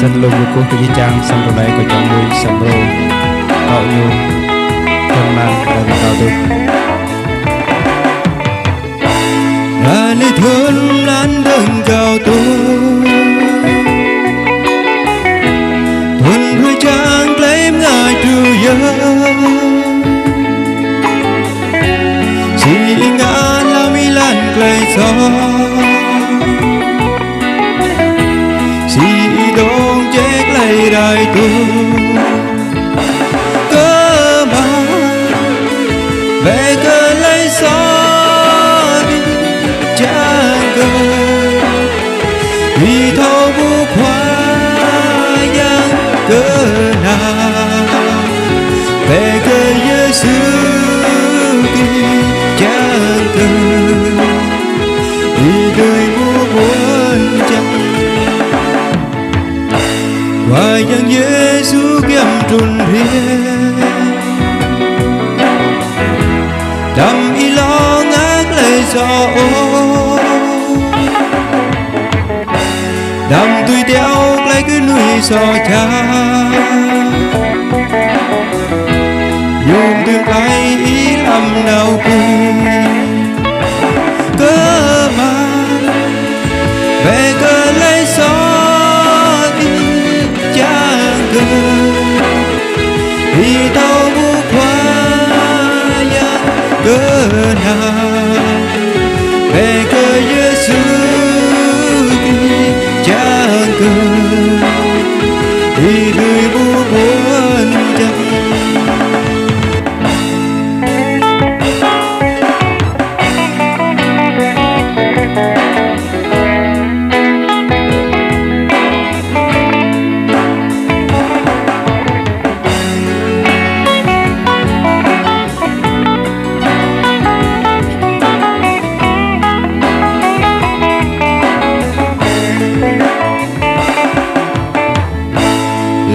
sân lùng của cô đi trang sân đồ này của chồng nuôi sân rô họ nhu thân mang lần cao tục là nơi thương lan đơn cao tu thuần hơi trang lấy ngài trừ giờ chỉ ngã la mi lan clay gió chỉ đông chết lấy đại tu cơ mà về cơ lấy gió vì thâu bu khoa yang cơ nào về cơ Giêsu đi chẳng cơ vì đời bu buồn chẳng qua yang Giêsu kiếm trùn riêng đâm y lo ngác lấy gió đam tùy theo lấy cái núi gió cha dùng tương lai ý làm nào vui cơ mà về cơ lấy gió đi chẳng cơ vì tao bu khoa ya cơ nào về cơ Giêsu vì đời bu buồn chẳng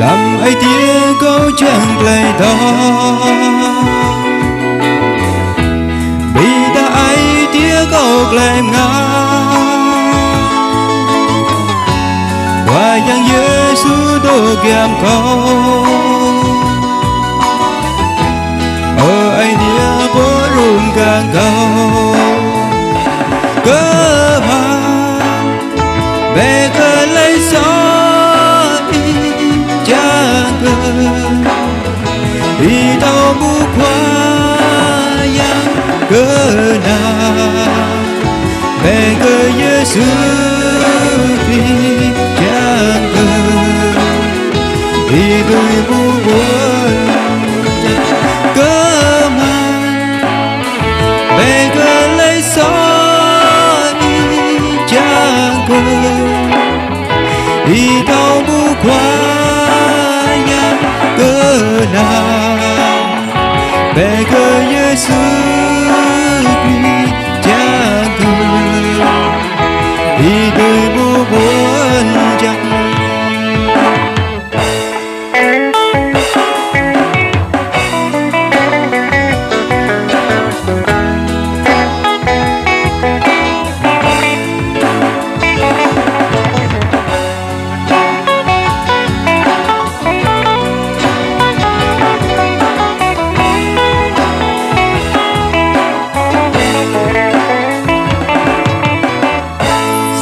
làm ai tiếng câu chẳng lại đó vì ta ai tiếng câu lại ngã qua yang Giêsu đô kiam câu ở ai tiếng bố run càng câu cơ mà về cơ lấy gió vì tao bu khoa yang cơ nào về cơ Giêsu đi chẳng cơ vì tôi bu buồn cơ mà về cơ lấy gió đi chẳng cơ vì tao bu khoa cơ nào về cơ Giêsu đi chẳng cơ vì đời bu buồn chẳng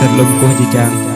sân lùng của chị trang